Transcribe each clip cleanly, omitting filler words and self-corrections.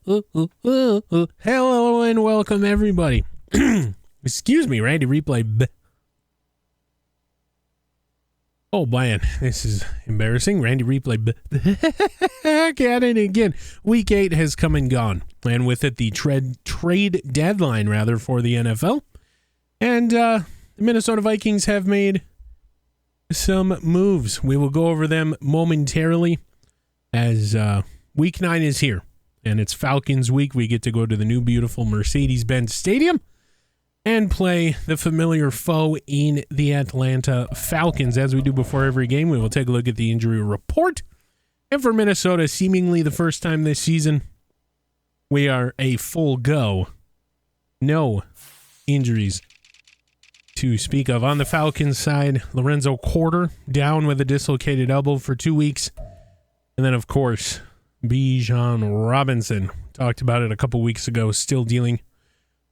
Hello and welcome, everybody. Excuse me, Randy Replay. Oh, man, this is embarrassing. Randy Replay. At it again. Week 8 has come and gone, and with it, the trade deadline, for the NFL. And the Minnesota Vikings have made some moves. We will go over them momentarily as Week 9 is here. And it's Falcons week. We get to go to the new beautiful Mercedes Benz Stadium and play the familiar foe in the Atlanta Falcons. As we do before every game, we will take a look at the injury report. And for Minnesota, seemingly the first time this season, we are a full go. No injuries to speak of. On the Falcons side, Lorenzo Quarter down with a dislocated elbow for 2 weeks. And then, of course, Bijan Robinson, talked about it a couple weeks ago, still dealing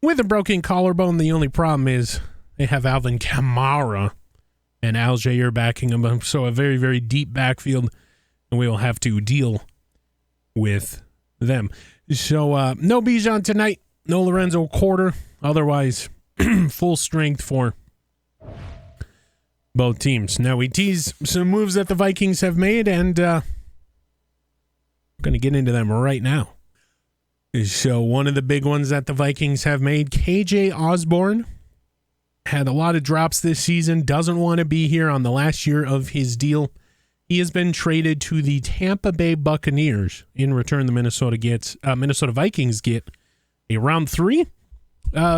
with a broken collarbone. The only problem is they have Alvin Kamara and Al Jair backing him, so a very, very deep backfield, and we will have to deal with them. So no Bijan tonight, no Lorenzo Quarter, otherwise full strength for both teams. Now we tease some moves that the Vikings have made, and going to get into them right now. So one of the big ones that the Vikings have made, KJ Osborne, had a lot of drops this season, doesn't want to be here on the last year of his deal. He has been traded to the Tampa Bay Buccaneers. In return, the Minnesota Vikings get a round 3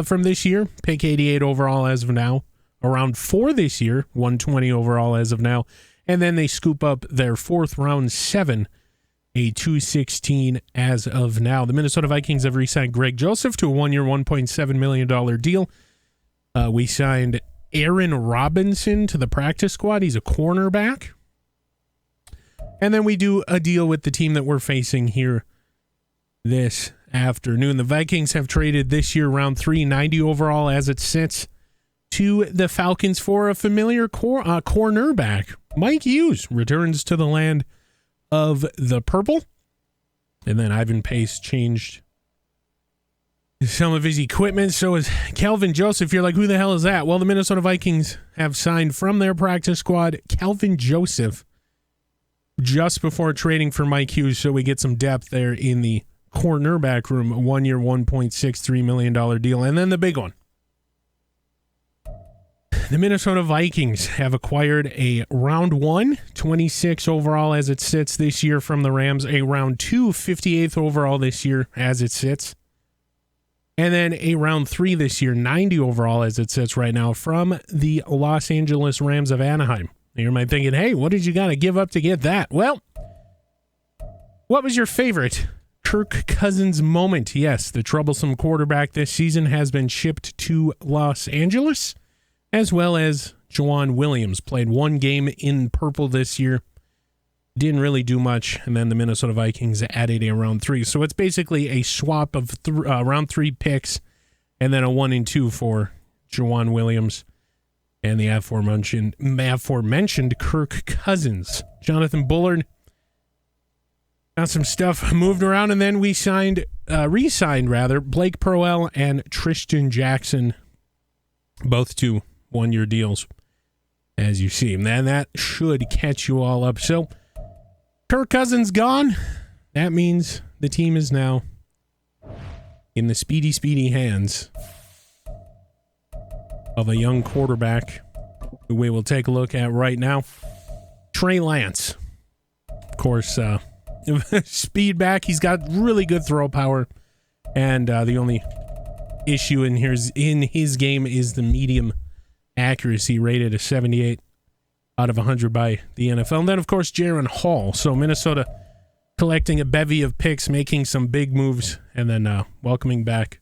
from this year, pick 88 overall as of now, a round 4 this year, 120 overall as of now, and then they scoop up their 4th round 7, a 216 as of now. The Minnesota Vikings have re-signed Greg Joseph to a 1-year, $1.7 million deal. We signed Aaron Robinson to the practice squad. He's a cornerback. And then we do a deal with the team that we're facing here this afternoon. The Vikings have traded this year round 3, 90 overall as it sits, to the Falcons for a familiar cornerback. Mike Hughes returns to the land of the purple. And then Ivan Pace changed some of his equipment. So is Kelvin Joseph. You're like, who the hell is that? Well, the Minnesota Vikings have signed from their practice squad Kelvin Joseph just before trading for Mike Hughes. So we get some depth there in the cornerback room. A 1-year, $1.63 million deal. And then the big one. The Minnesota Vikings have acquired a round 1, 26 overall as it sits this year from the Rams, a round 2, 58th overall this year as it sits, and then a round 3 this year, 90 overall as it sits right now from the Los Angeles Rams of Anaheim. You might be thinking, hey, what did you got to give up to get that? Well, what was your favorite Kirk Cousins moment? Yes, the troublesome quarterback this season has been shipped to Los Angeles, as well as Juwan Williams. Played 1 game in purple this year. Didn't really do much. And then the Minnesota Vikings added a round 3. So it's basically a swap of round 3 picks and then a 1 and 2 for Juwan Williams and the aforementioned Kirk Cousins. Jonathan Bullard got some stuff moved around, and then we re-signed Blake Perwell and Tristan Jackson, both to 1-year deals, as you see. And that should catch you all up. So, Kirk Cousins gone. That means the team is now in the speedy hands of a young quarterback who we will take a look at right now. Trey Lance. Of course, speed back. He's got really good throw power. And the only issue in his game is the medium accuracy, rated a 78 out of 100 by the NFL. And then, of course, Jaron Hall. So Minnesota collecting a bevy of picks, making some big moves, and then welcoming back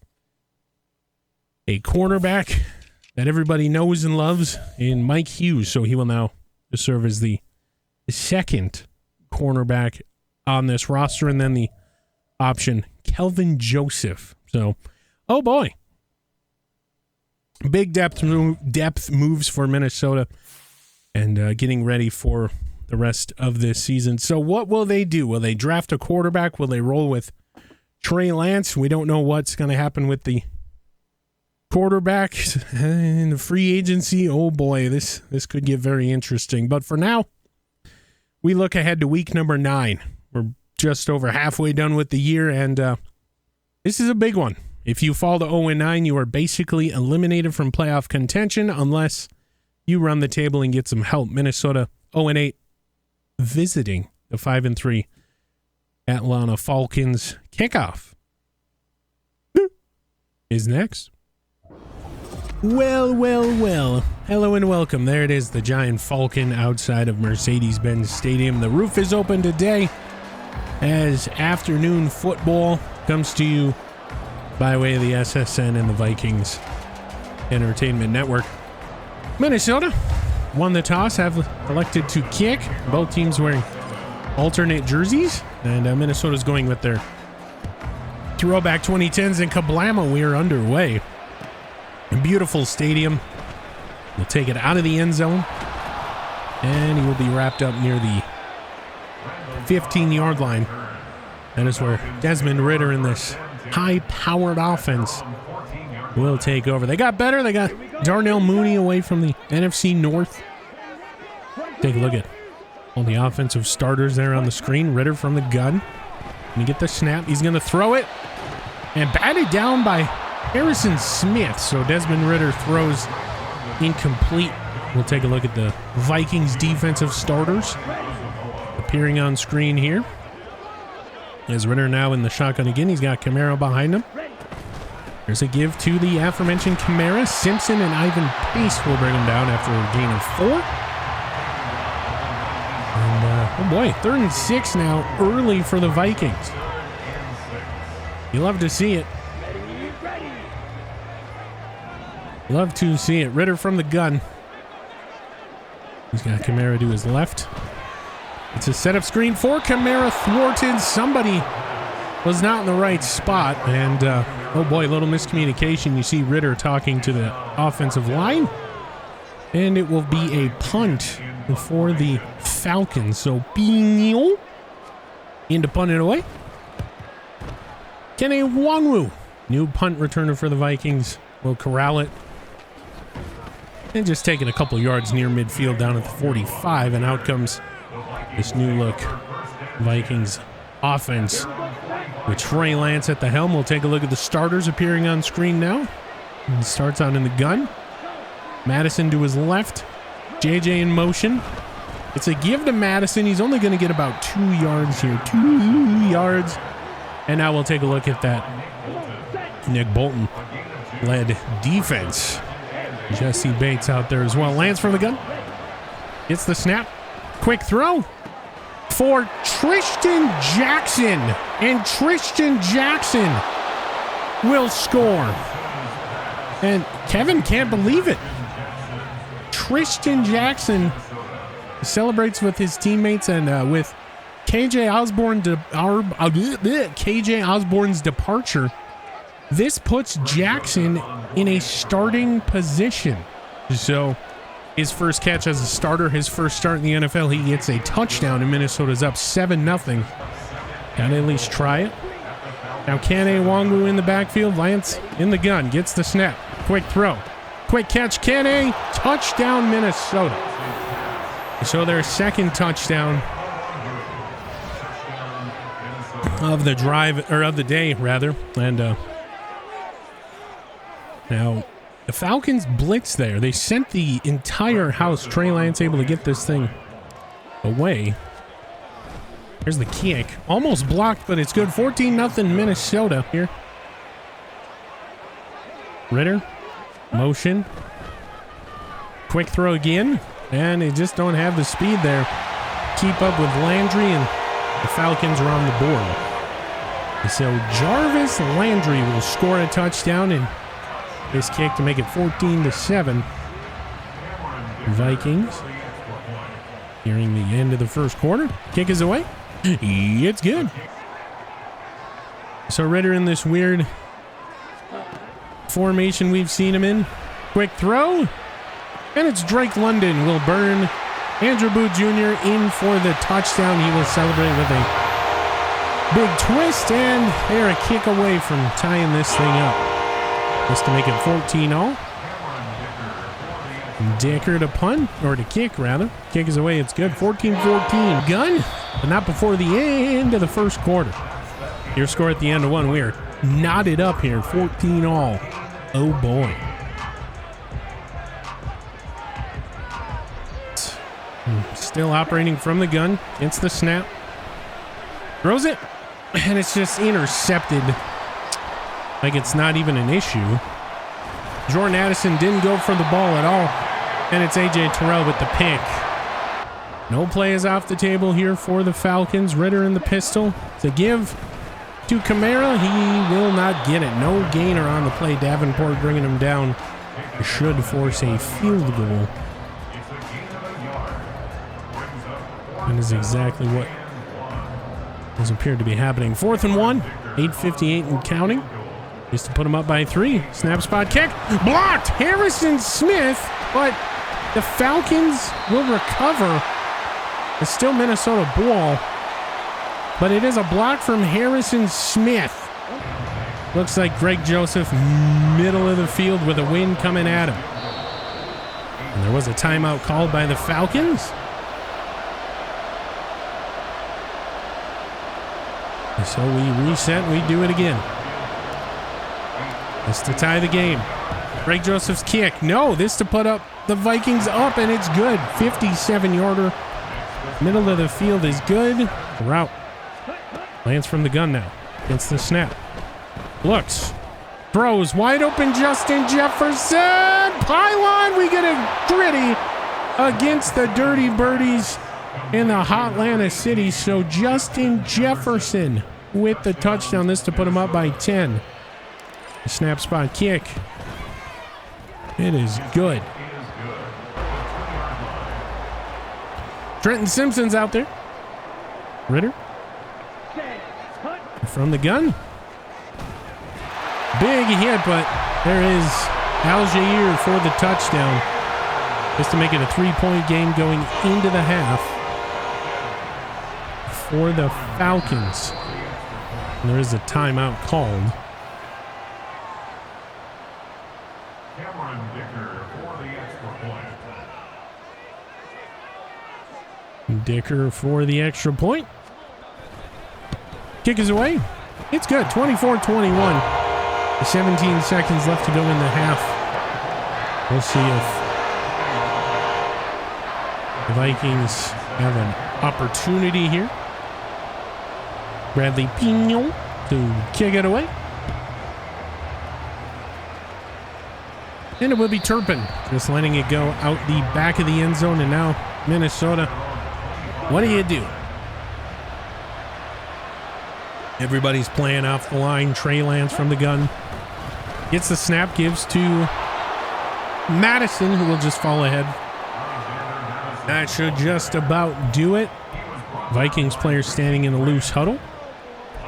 a cornerback that everybody knows and loves in Mike Hughes. So he will now serve as the second cornerback on this roster. And then the option, Kelvin Joseph. So, oh boy. Big depth moves for Minnesota, and getting ready for the rest of this season. So what will they do? Will they draft a quarterback? Will they roll with Trey Lance. We don't know what's going to happen with the quarterback in the free agency. Oh boy, this could get very interesting. But for now, we look ahead to week number 9. We're just over halfway done with the year, and this is a big one. If you fall to 0-9, you are basically eliminated from playoff contention unless you run the table and get some help. Minnesota 0-8, visiting the 5-3 Atlanta Falcons. Kickoff is next. Well. Hello and welcome. There it is, the giant Falcon outside of Mercedes Benz Stadium. The roof is open today as afternoon football comes to you by way of the SSN and the Vikings Entertainment Network. Minnesota won the toss, have elected to kick. Both teams wearing alternate jerseys, and Minnesota's going with their throwback 2010s, and kablama, we are underway. A beautiful stadium. We'll take it out of the end zone, and he will be wrapped up near the 15-yard line. That is where Desmond Ridder in this high-powered offense will take over. They got better. They got Darnell Mooney away from the NFC North. Take a look at all the offensive starters there on the screen. Ridder from the gun. Can you get the snap? He's going to throw it. And batted down by Harrison Smith. So Desmond Ridder throws incomplete. We'll take a look at the Vikings defensive starters appearing on screen here. As Ridder now in the shotgun again. He's got Kamara behind him. There's a give to the aforementioned Kamara. Simpson and Ivan Pace will bring him down after a gain of 4. And, oh boy, 3rd and 6 now, early for the Vikings. You love to see it. Love to see it. Ridder from the gun. He's got Kamara to his left. It's a setup screen for Kamara, thwarted. Somebody was not in the right spot. And, oh boy, little miscommunication. You see Ridder talking to the offensive line. And it will be a punt for the Falcons. So, Pino in to punt it away. Kene Nwangwu, new punt returner for the Vikings, will corral it. And just taking a couple yards near midfield down at the 45. And out comes this new look Vikings offense with Trey Lance at the helm. We'll take a look at the starters appearing on screen now. He starts out in the gun. Madison to his left. JJ in motion. It's a give to Madison. He's only going to get about 2 yards here. 2 yards. And now we'll take a look at that Nick Bolton-led defense. Jesse Bates out there as well. Lance from the gun. Gets the snap. Quick throw for Tristan Jackson. And Tristan Jackson will score. And Kevin can't believe it. Tristan Jackson celebrates with his teammates and with KJ Osborne's departure. This puts Jackson in a starting position. So his first catch as a starter, his first start in the NFL, he gets a touchdown and Minnesota's up 7-0. Gotta at least try it. Now Kene Nwangwu in the backfield. Lance in the gun. Gets the snap. Quick throw. Quick catch. Kene. Touchdown Minnesota. So their second touchdown of the drive, or of the day rather. And now the Falcons blitz there. They sent the entire house. Trey Lance able to get this thing away. Here's the kick. Almost blocked, but it's good. 14-0 Minnesota here. Ridder. Motion. Quick throw again. And they just don't have the speed there. Keep up with Landry, and the Falcons are on the board. So Jarvis Landry will score a touchdown in this kick to make it 14-7. Vikings nearing the end of the first quarter. Kick is away. It's good. So Ridder in this weird formation we've seen him in. Quick throw. And it's Drake London will burn Andrew Booth Jr. in for the touchdown. He will celebrate with a Big twist, and they're a kick away from tying this thing up. Just to make it 14-all. Dicker to punt, or to kick rather. Kick is away, it's good. 14-14. Gun, but not before the end of the first quarter. Your score at the end of one. We are knotted up here, 14-all. Oh boy. Still operating from the gun. It's the snap. Throws it, and it's just intercepted. Like it's not even an issue. Jordan Addison didn't go for the ball at all. And it's AJ Terrell with the pick. No play is off the table here for the Falcons. Ritter in the pistol. To give to Kamara. He will not get it. No gainer on the play. Davenport bringing him down. Should force a field goal. That is exactly what has appeared to be happening. 4th and 1. 8:58 and counting. Just to put him up by 3. Snap spot kick. Blocked. Harrison Smith. But the Falcons will recover. It's still Minnesota ball. But it is a block from Harrison Smith. Looks like Greg Joseph, middle of the field with a wind coming at him. And there was a timeout called by the Falcons. So we reset, we do it again. This to tie the game. Greg Joseph's kick. No, this to put up the Vikings up, and it's good. 57-yarder. Middle of the field is good. Route. Lands from the gun now. Against the snap. Looks. Throws. Wide open Justin Jefferson. Pylon. We get a gritty against the Dirty Birdies in the Hotlanta City. So Justin Jefferson with the touchdown. This to put him up by 10. The snap spot kick. It is good. Trenton Simpson's out there. Ritter. From the gun. Big hit, but there is Algier for the touchdown. Just to make it a 3-point game going into the half for the Falcons. And there is a timeout called. Dicker for the extra point. Kick is away. It's good. 24-21. 17 seconds left to go in the half. We'll see if the Vikings have an opportunity here. Bradley Pino to kick it away. And it will be Turpin. Just letting it go out the back of the end zone. And now Minnesota. What do you do? Everybody's playing off the line. Trey Lance from the gun. Gets the snap, gives to Madison, who will just fall ahead. That should just about do it. Vikings players standing in a loose huddle.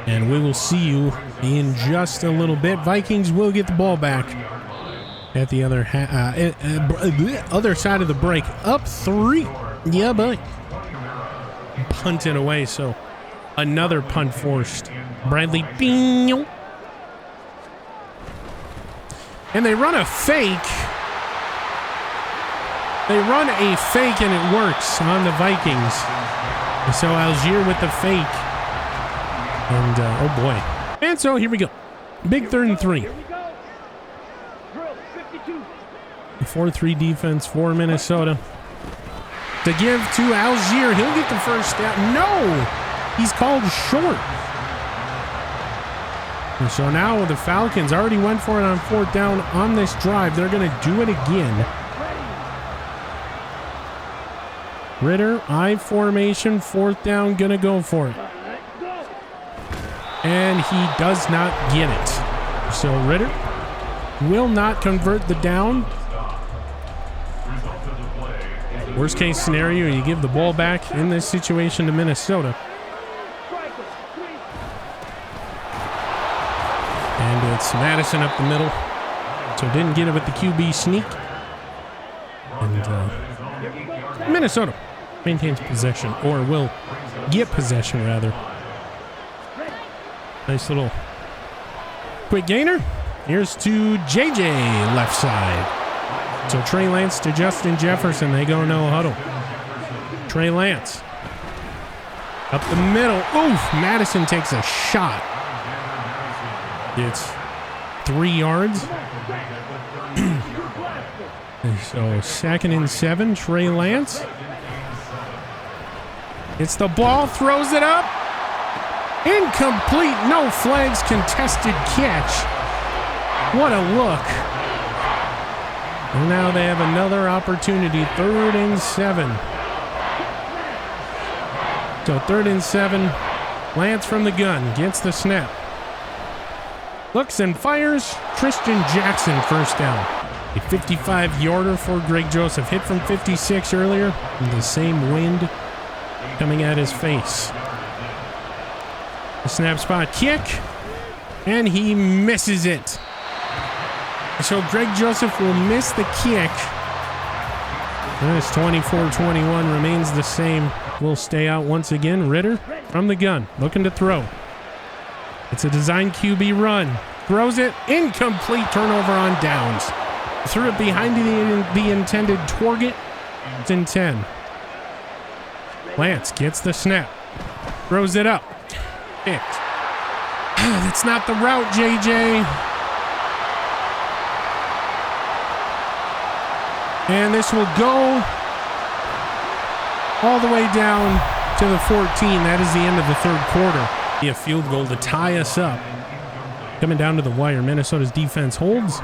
And we will see you in just a little bit. Vikings will get the ball back at the other other side of the break. Up 3. Yeah, buddy. Punted away, so another punt forced. Bradley Pino. And they run a fake. They run a fake and it works on the Vikings. And so Algier with the fake. And oh boy. And so here we go. Big 3rd and 3. 4-3 defense for Minnesota. To give to Algier. He'll get the first down. No! He's called short. And so now the Falcons already went for it on 4th down on this drive. They're going to do it again. Ritter, I formation, 4th down, going to go for it. And he does not get it. So Ritter will not convert the down. Worst case scenario, you give the ball back in this situation to Minnesota. And it's Madison up the middle. So didn't get it with the QB sneak. And Minnesota maintains possession, or will get possession rather. Nice little quick gainer. Here's to JJ left side. So Trey Lance to Justin Jefferson. They go no huddle. Trey Lance. Up the middle. Oof. Madison takes a shot. It's 3 yards. So 2nd and 7. Trey Lance. It's the ball. Throws it up. Incomplete. No flags. Contested catch. What a look. And now they have another opportunity. 3rd and 7. So 3rd and 7. Lance from the gun. Gets the snap. Looks and fires. Christian Jackson first down. A 55-yarder for Greg Joseph. Hit from 56 earlier. And the same wind coming at his face. The snap spot kick. And he misses it. So Greg Joseph will miss the kick. This 24-21 remains the same. Will stay out once again. Ritter from the gun, looking to throw. It's a design QB run. Throws it. Incomplete. Turnover on downs. Threw it behind the intended target. It's in 10. Lance gets the snap. Throws it up. Picked. That's not the route, JJ. And this will go all the way down to the 14. That is the end of the 3rd quarter. Be a field goal to tie us up. Coming down to the wire. Minnesota's defense holds.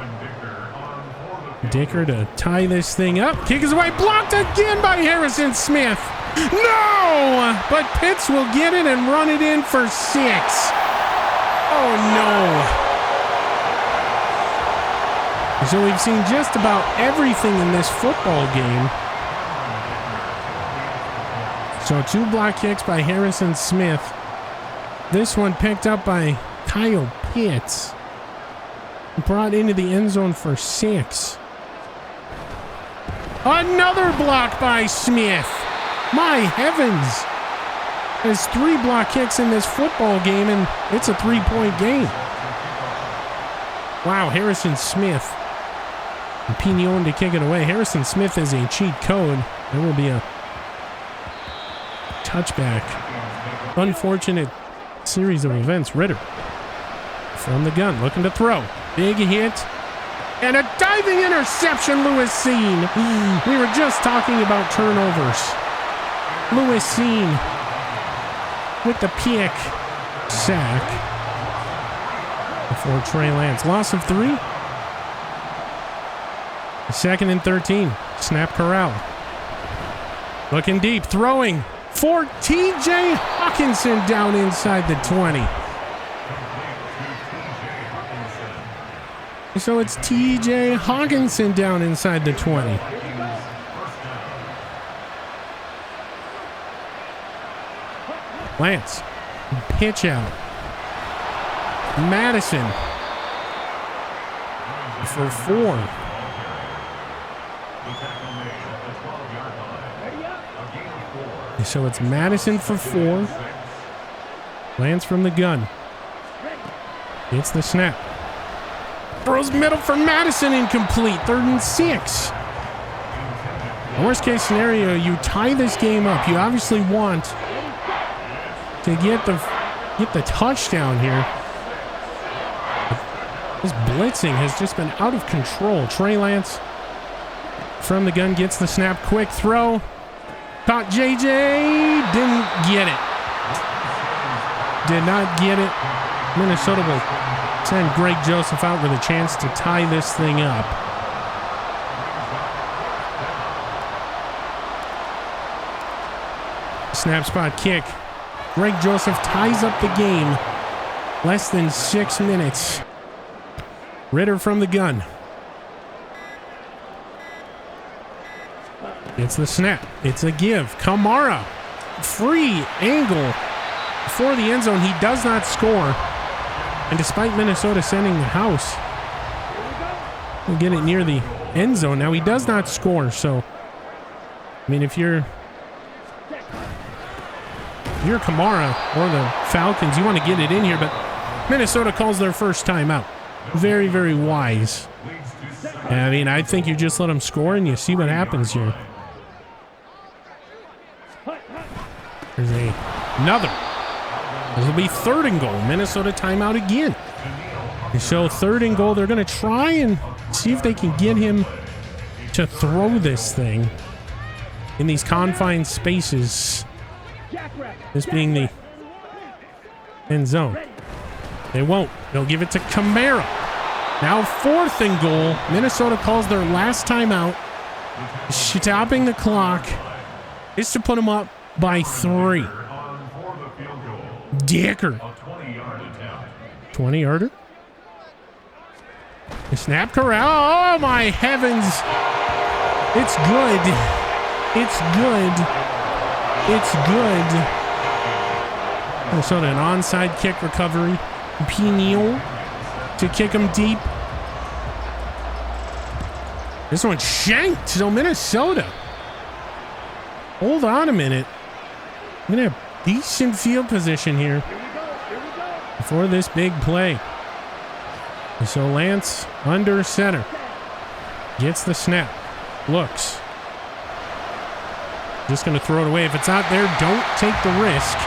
Dicker to tie this thing up. Kick is away. Blocked again by Harrison Smith. No! But Pitts will get it and run it in for 6. Oh, no. So we've seen just about everything in this football game. So 2 block kicks by Harrison Smith. This one picked up by Kyle Pitts. Brought into the end zone for 6. Another block by Smith. My heavens. There's 3 block kicks in this football game, and it's a 3-point game. Wow, Harrison Smith. And Pignon to kick it away. Harrison Smith is a cheat code. There will be a touchback. Unfortunate series of events. Ritter from the gun, looking to throw. Big hit. And a diving interception, Lewis Seen. We were just talking about turnovers. Lewis Seen with the pick. Sack. Before Trey Lance. Loss of 3. 2nd and 13. Snap corral. Looking deep. Throwing for TJ Hawkinson down inside the 20. So it's TJ Hawkinson down inside the 20. Lance. Pitch out. Madison. For 4. So it's Madison for 4. Lance from the gun. Gets the snap. Throws middle for Madison, incomplete. 3rd and 6. Worst case scenario, you tie this game up. You obviously want to get the touchdown here. This blitzing has just been out of control. Trey Lance from the gun gets the snap. Quick throw. Caught JJ. Didn't get it. Did not get it. Minnesota will send Greg Joseph out with a chance to tie this thing up. Snap spot kick. Greg Joseph ties up the game. Less than 6 minutes. Ritter from the gun. It's the snap. It's a give. Kamara. Free angle for the end zone. He does not score. And despite Minnesota sending the house, we'll get it near the end zone. Now he does not score. So, I mean, if you're Kamara or the Falcons, you want to get it in here. But Minnesota calls their first timeout. Very, very wise. I mean, I think you just let them score and you see what happens here. There's another. This will be 3rd and goal. Minnesota timeout again. So 3rd and goal. They're going to try and see if they can get him to throw this thing in these confined spaces. This being the end zone. They won't. They'll give it to Kamara. Now 4th and goal. Minnesota calls their last timeout. Stopping the clock is to put them up by 3. Dicker. 20-yarder. The snap corral. Oh my heavens. It's good. It's good. It's good. Minnesota an onside kick recovery. Peniel to kick him deep. This one shanked. So Minnesota. Hold on a minute. I'm going to have decent field position here before this big play. And so Lance under center. Gets the snap. Looks. Just going to throw it away. If it's not there, don't take the risk.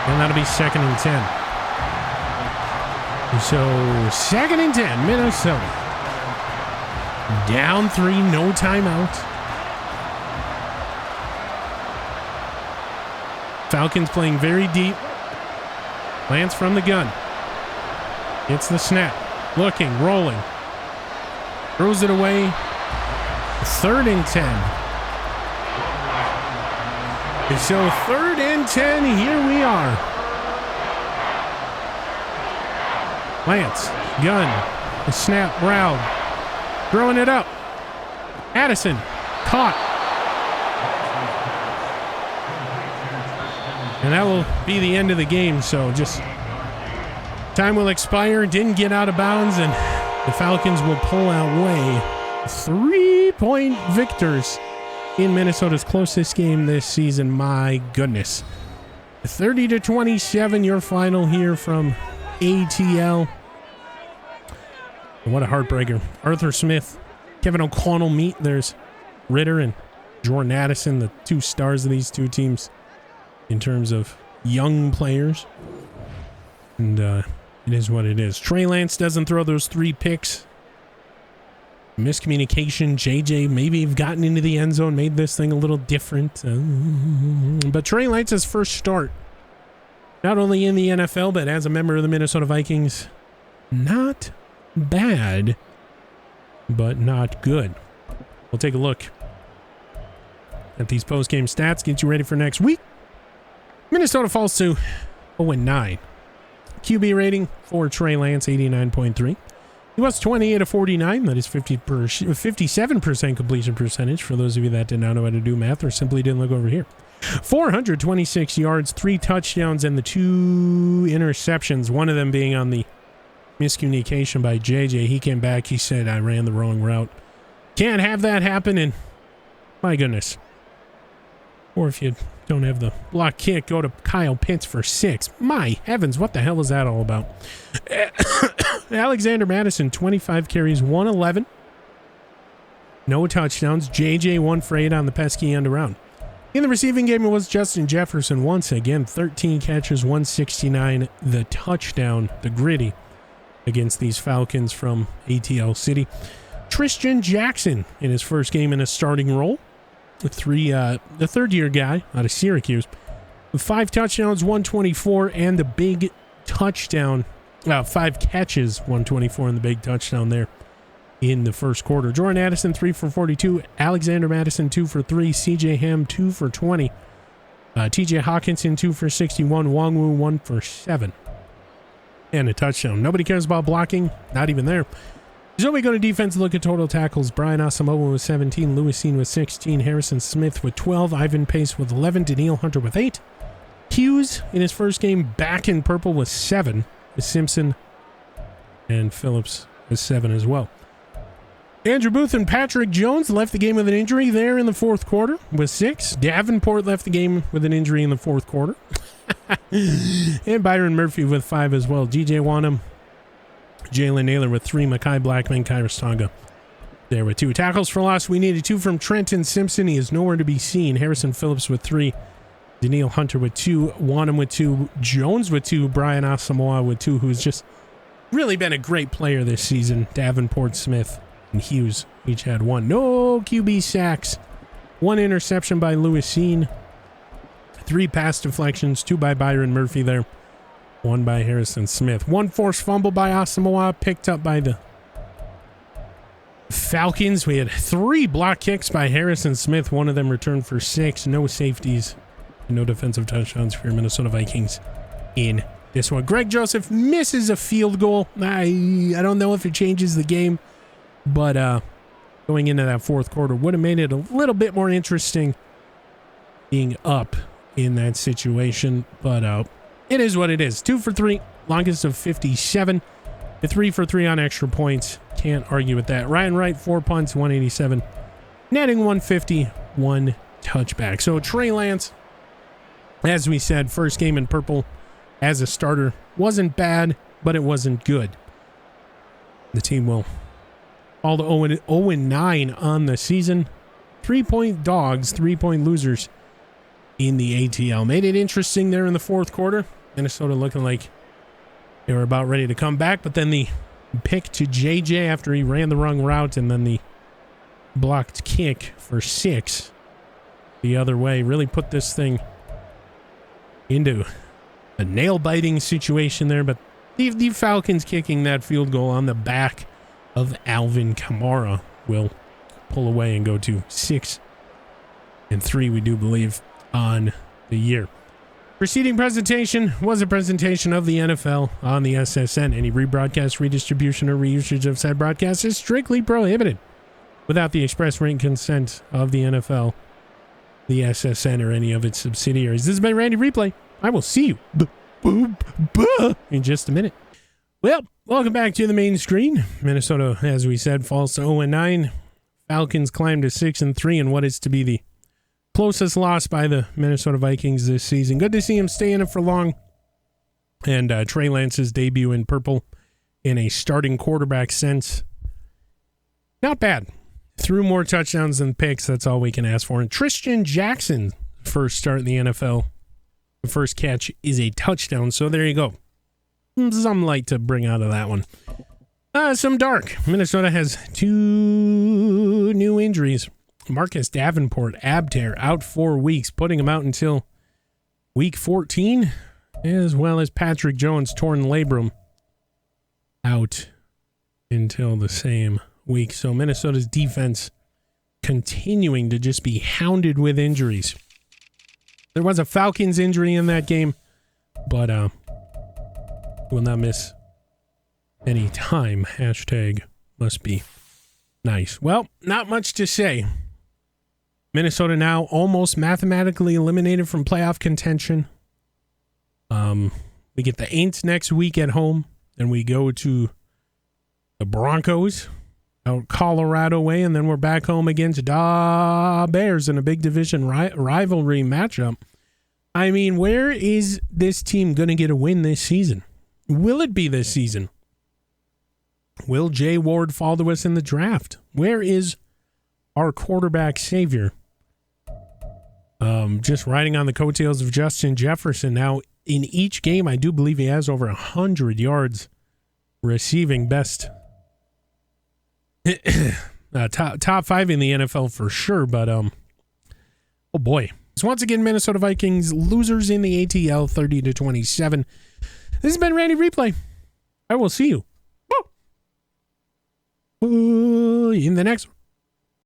And that'll be 2nd and 10. So 2nd and 10, Minnesota. Down 3, no timeout. Falcons playing very deep. Lance from the gun. Gets the snap. Looking, rolling. Throws it away. 3rd and 10. So 3rd and 10, here we are. Lance, gun, the snap, route, throwing it up. Addison, caught. And that will be the end of the game, so just time will expire. Didn't get out of bounds, and the Falcons will pull away 3-point victors in Minnesota's closest game this season. My goodness. 30-27, your final here from ATL. And what a heartbreaker. Arthur Smith, Kevin O'Connell meet. There's Ritter and Jordan Addison, the 2 stars of these 2 teams in terms of young players. And it is what it is. Trey Lance doesn't throw those 3 picks. Miscommunication. JJ maybe have gotten into the end zone, made this thing a little different. But Trey Lance's first start, not only in the NFL, but as a member of the Minnesota Vikings, not bad, but not good. We'll take a look at these post-game stats, get you ready for next week. Minnesota falls to 0-9. QB rating for Trey Lance, 89.3. He was 28 of 49. That is 57% completion percentage. For those of you that did not know how to do math or simply didn't look over here. 426 yards, 3 touchdowns, and the 2 interceptions. One of them being on the miscommunication by JJ. He came back. He said, I ran the wrong route. Can't have that happen. And my goodness. Or if you don't have the block kick, go to Kyle Pitts for 6. My heavens, what the hell is that all about? Alexander Madison, 25 carries, 111. No touchdowns. JJ 1 for 8 on the pesky end around. In the receiving game, it was Justin Jefferson once again. 13 catches, 169. The touchdown, the gritty, against these Falcons from ATL City. Tristan Jackson in his first game in a starting role. The 3rd-year guy out of Syracuse. 5 touchdowns, 124, and the big touchdown. 5 catches, 124, and the big touchdown there in the first quarter. Jordan Addison, 3 for 42. Alexander Madison, 2 for 3. CJ Ham, 2 for 20. TJ Hawkinson, 2 for 61. Wongwu, 1 for 7. And a touchdown. Nobody cares about blocking. Not even there. So we go to defense, look at total tackles. Brian Asamoah with 17. Lewisine with 16. Harrison Smith with 12. Ivan Pace with 11. Daniil Hunter with 8. Hughes in his first game back in purple with 7. Simpson and Phillips with 7 as well. Andrew Booth and Patrick Jones left the game with an injury there in the 4th quarter with 6. Davenport left the game with an injury in the 4th quarter. And Byron Murphy with 5 as well. DJ Wanham, Jalen Naylor with 3. Makai Blackman, Kyrus Tonga there with 2. Tackles for loss, we needed 2 from Trenton Simpson. He is nowhere to be seen. Harrison Phillips with 3. Daniil Hunter with 2. Wanham with 2. Jones with 2. Brian Asamoah with 2, who's just really been a great player this season. Davenport, Smith, and Hughes each had 1. No QB sacks. 1 interception by Lewis Seen. 3 pass deflections, 2 by Byron Murphy there. 1 by Harrison Smith. 1 forced fumble by Asamoah, picked up by the Falcons. We had 3 block kicks by Harrison Smith. 1 of them returned for 6. No safeties. No defensive touchdowns for your Minnesota Vikings in this one. Greg Joseph misses a field goal. I don't know if it changes the game, but going into that fourth quarter would have made it a little bit more interesting being up in that situation. But it is what it is. 2 for 3, longest of 57. 3 for 3 on extra points. Can't argue with that. Ryan Wright, 4 punts, 187. Netting 150, 1 touchback. So Trey Lance, as we said, first game in purple as a starter. Wasn't bad, but it wasn't good. The team will fall to 0-9 on the season. 3-point dogs, 3-point losers in the ATL. Made it interesting there in the fourth quarter. Minnesota looking like they were about ready to come back, but then the pick to JJ after he ran the wrong route, and then the blocked kick for 6 the other way really put this thing into a nail-biting situation there. But the Falcons kicking that field goal on the back of Alvin Kamara will pull away and go to 6-3, we do believe, on the year. Preceding presentation was a presentation of the NFL on the SSN. Any rebroadcast, redistribution, or reusage of said broadcast is strictly prohibited without the express written consent of the NFL, the SSN, or any of its subsidiaries. This has been Randy Replay. I will see you in just a minute. Well, welcome back to the main screen. Minnesota, as we said, falls to 0-9. Falcons climb to 6-3 in what is to be the closest loss by the Minnesota Vikings this season. Good to see him stay in it for long. And Trey Lance's debut in purple in a starting quarterback sense. Not bad. Threw more touchdowns than picks. That's all we can ask for. And Tristan Jackson, first start in the NFL. The first catch is a touchdown. So there you go. Some light to bring out of that one. Some dark. Minnesota has 2 new injuries. Marcus Davenport, ab tear, out 4 weeks, putting him out until week 14, as well as Patrick Jones, torn labrum, out until the same week. So Minnesota's defense continuing to just be hounded with injuries. There was a Falcons injury in that game, but will not miss any time. Hashtag must be nice. Well, not much to say. Minnesota now almost mathematically eliminated from playoff contention. We get the Aints next week at home, and we go to the Broncos out Colorado way, and then we're back home against the Bears in a big division rivalry matchup. I mean, where is this team going to get a win this season? Will it be this season? Will Jay Ward fall to us in the draft? Where is our quarterback savior? Just riding on the coattails of Justin Jefferson. Now, in each game, I do believe he has over 100 yards receiving, best top 5 in the NFL for sure. But oh boy. So once again, Minnesota Vikings losers in the ATL, 30-27. This has been Randy Replay. I will see you in the next one.